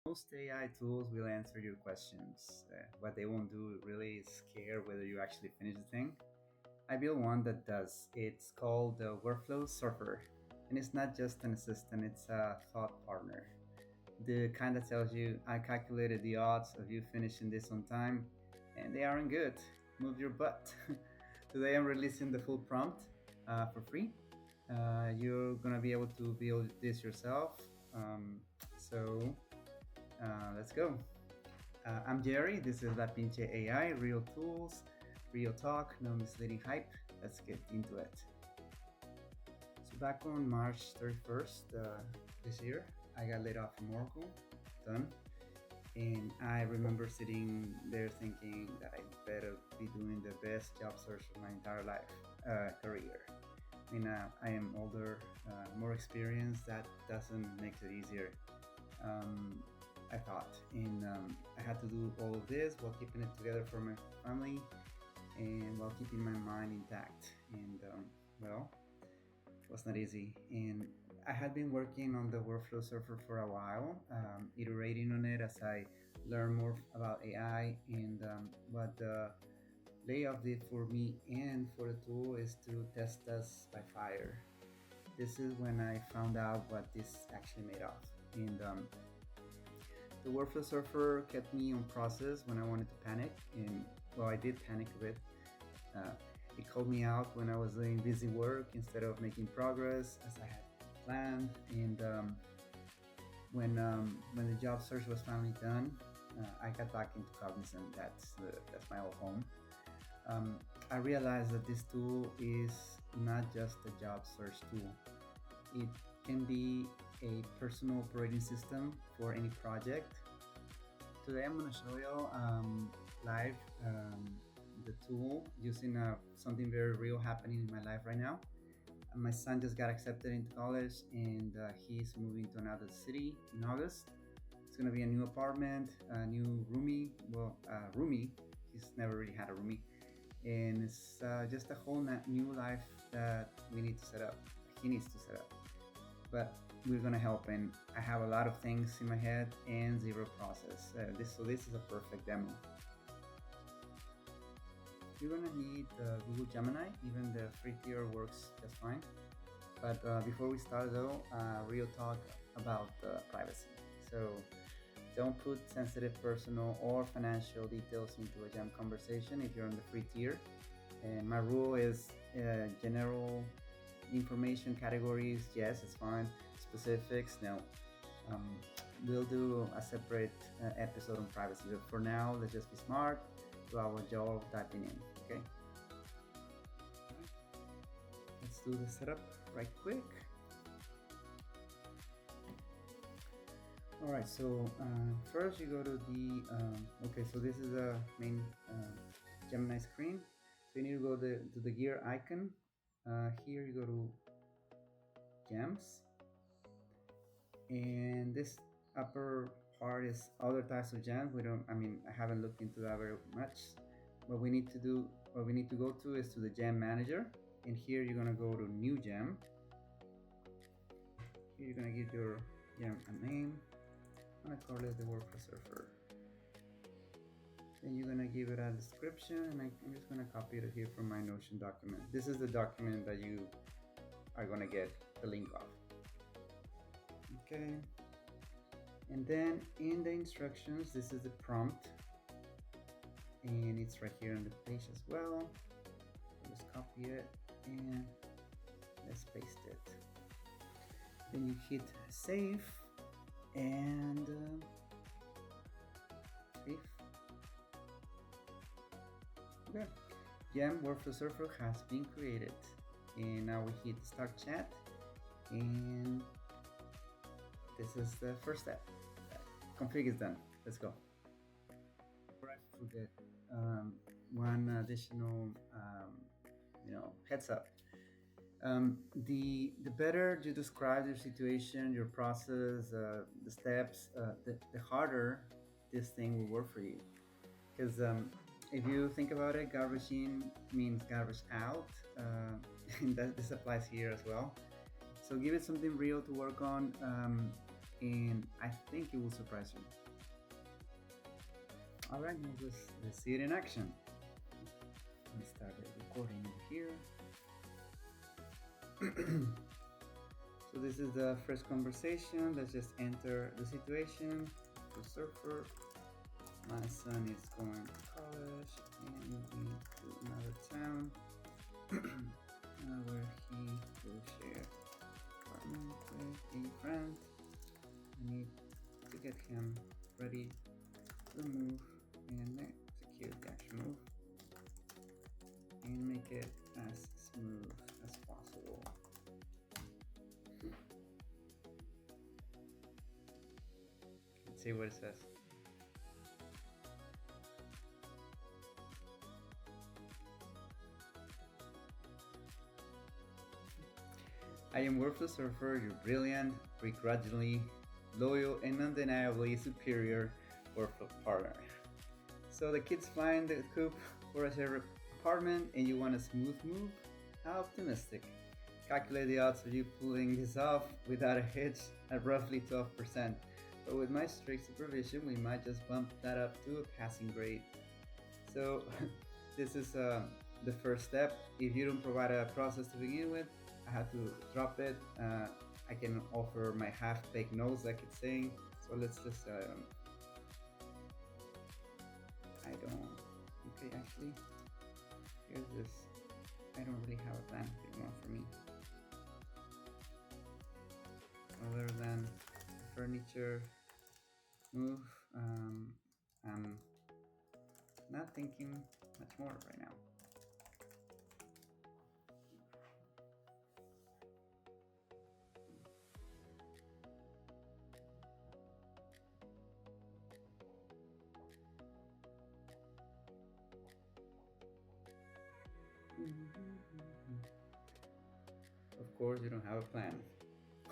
Most AI tools will answer your questions. What they won't do really is care whether you actually finish the thing. I built one that does. It's called the Workflow Surfer. And it's not just an assistant, it's a thought partner. The kind that tells you, I calculated the odds of you finishing this on time, and they aren't good. Move your butt. Today I'm releasing the full prompt for free. You're gonna be able to build this yourself. So let's go. I'm Jerry. This is La Pinche AI, real tools, real talk, no misleading hype. Let's get into it. So back on March 31st this year, I got laid off from Oracle. Done. And I remember sitting there thinking that I better be doing the best job search of my entire life, career. I mean, I am older, more experienced. That doesn't make it easier. Um, I thought, and I had to do all of this while keeping it together for my family and while keeping my mind intact. And well, it was not easy. And I had been working on the workflow surfer for a while, iterating on it as I learn more about AI. And what the layoff did for me and for the tool is to test us by fire. This is when I found out what this actually made of. And the workflow surfer kept me on process when I wanted to panic. And well, I did panic a bit. Uh, it called me out when I was doing busy work instead of making progress as I had planned. And when the job search was finally done, I got back into Cognizant. That's my old home. I realized that this tool is not just a job search tool. It can be a personal operating system for any project. Today I'm going to show you live the tool using something very real happening in my life right now. My son just got accepted into college and he's moving to another city in August. It's going to be a new apartment, a new roomie. Well, roomie. He's never really had a roomie. And it's just a whole new life that we need to set up. He needs to set up. But we're gonna help, and I have a lot of things in my head and zero process. This is a perfect demo. You're gonna need Google Gemini. Even the free tier works just fine. But before we start though, real talk about privacy. So don't put sensitive personal or financial details into a Gem conversation if you're on the free tier. And my rule is general information categories, yes, it's fine. Specifics, no. Um, we'll do a separate episode on privacy. But for now, let's just be smart. Do our job typing in, okay? Let's do the setup right quick. All right, so first you go to the, okay, so this is the main Gemini screen. So you need to go to the gear icon. Here you go to gems, and this upper part is other types of gems. I haven't looked into that very much. What we need to go to is to the gem manager, and here you're gonna go to new gem. Here you're gonna give your gem a name. I'm gonna call it the workflow surfer. Then you're gonna give it a description, and I'm just gonna copy it here from my Notion document. This is the document that you are gonna get the link of. Okay. And then in the instructions, this is the prompt, and it's right here on the page as well. Just copy it and let's paste it. Then you hit save and save. Okay. Gem Workflow Surfer has been created, and now we hit start chat, and this is the first step. Config is done. Let's go. Before I forget, one additional heads up. The better you describe your situation, your process, the steps, the harder this thing will work for you. Because if you think about it, garbage in means garbage out, and this applies here as well. So give it something real to work on. and I think it will surprise you. All right, now let's see it in action. Let me start the recording over here. So this is the first conversation. Let's just enter the situation. The surfer. My son is going to college and moving to another town where he will share apartment with a friend. I need to get him ready to move and execute the action move and make it as smooth as possible. Let's see what it says. I am worthless surfer, you're brilliant, begrudgingly, loyal, and undeniably superior worthless partner. So the kids find the coop for a shared apartment and you want a smooth move? How optimistic. Calculate the odds of you pulling this off without a hitch at roughly 12%. But with my strict supervision, we might just bump that up to a passing grade. So this is the first step. If you don't provide a process to begin with, I have to drop it. I can offer my half-baked notes, like it's saying. So let's just I don't. Okay, actually, here's this. I don't really have a plan anymore for me, other than furniture move. I'm not thinking much more right now. Of course, you don't have a plan.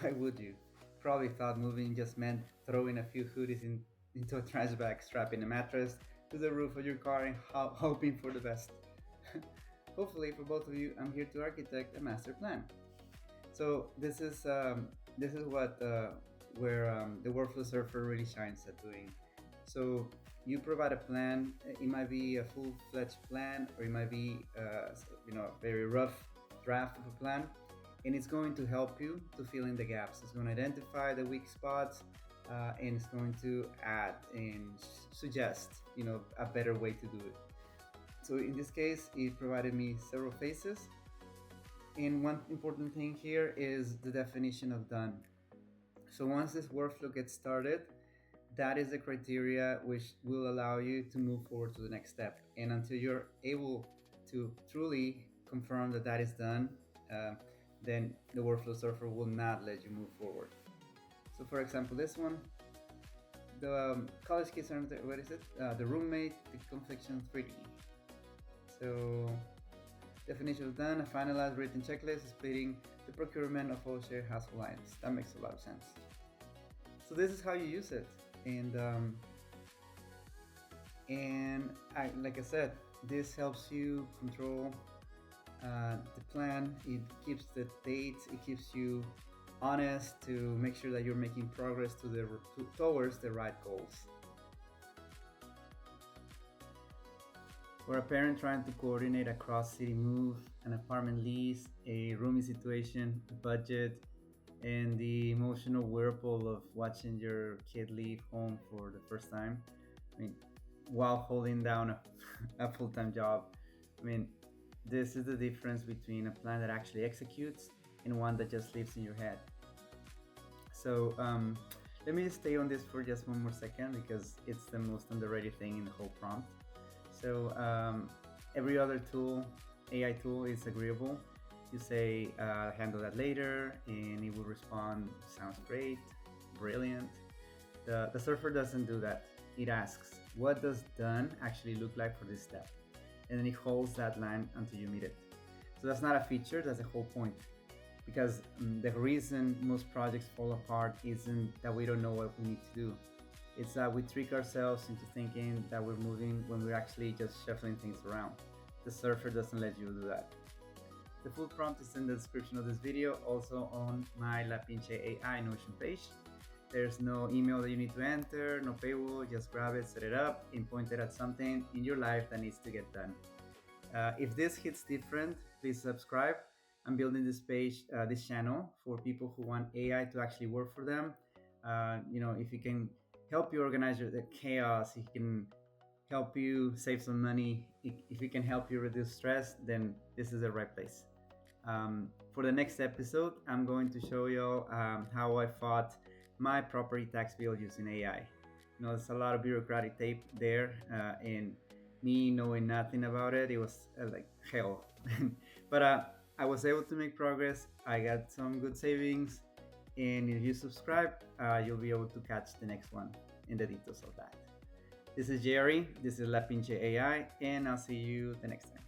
Why would you? Probably thought moving just meant throwing a few hoodies into a trash bag, strapping a mattress to the roof of your car, and hoping for the best. Hopefully, for both of you, I'm here to architect a master plan. So this is what where the workflow surfer really shines at doing. So you provide a plan. It might be a full-fledged plan, or it might be a very rough draft of a plan, and it's going to help you to fill in the gaps. It's going to identify the weak spots, and it's going to add and suggest a better way to do it. So in this case, it provided me several phases, and one important thing here is the definition of done. So once this workflow gets started, that is the criteria which will allow you to move forward to the next step. And until you're able to truly confirm that that is done, then the workflow surfer will not let you move forward. So for example, this one, the college kids are, what is it? The roommate, the confliction 3D. So definition of done, a finalized written checklist splitting the procurement of all shared household items. That makes a lot of sense. So this is how you use it. Like I said, this helps you control the plan. It keeps the dates. It keeps you honest to make sure that you're making progress towards the right goals. For a parent trying to coordinate a cross-city move, an apartment lease, a rooming situation, a budget, and the emotional whirlpool of watching your kid leave home for the first time, I mean, while holding down a full-time job. I mean, this is the difference between a plan that actually executes and one that just lives in your head. So let me stay on this for just one more second, because it's the most underrated thing in the whole prompt. So every other tool, AI tool, is agreeable. You say handle that later, and it will respond, sounds great, brilliant. The surfer doesn't do that. It asks, what does done actually look like for this step? And then it holds that line until you meet it. So that's not a feature, that's the whole point. Because the reason most projects fall apart isn't that we don't know what we need to do. It's that we trick ourselves into thinking that we're moving when we're actually just shuffling things around. The surfer doesn't let you do that. The full prompt is in the description of this video, also on my La Pinche AI Notion page. There's no email that you need to enter, no paywall. Just grab it, set it up, and point it at something in your life that needs to get done. If this hits different, please subscribe. I'm building this page, this channel for people who want AI to actually work for them. If you can help you organize the chaos, if you can help you save some money, if it can help you reduce stress, then this is the right place. For the next episode, I'm going to show you how I fought my property tax bill using AI. There's a lot of bureaucratic tape there, and me knowing nothing about it, it was like hell. But I was able to make progress. I got some good savings, and if you subscribe, you'll be able to catch the next one in the details of that. This is Jerry. This is La Pinche AI, and I'll see you the next time.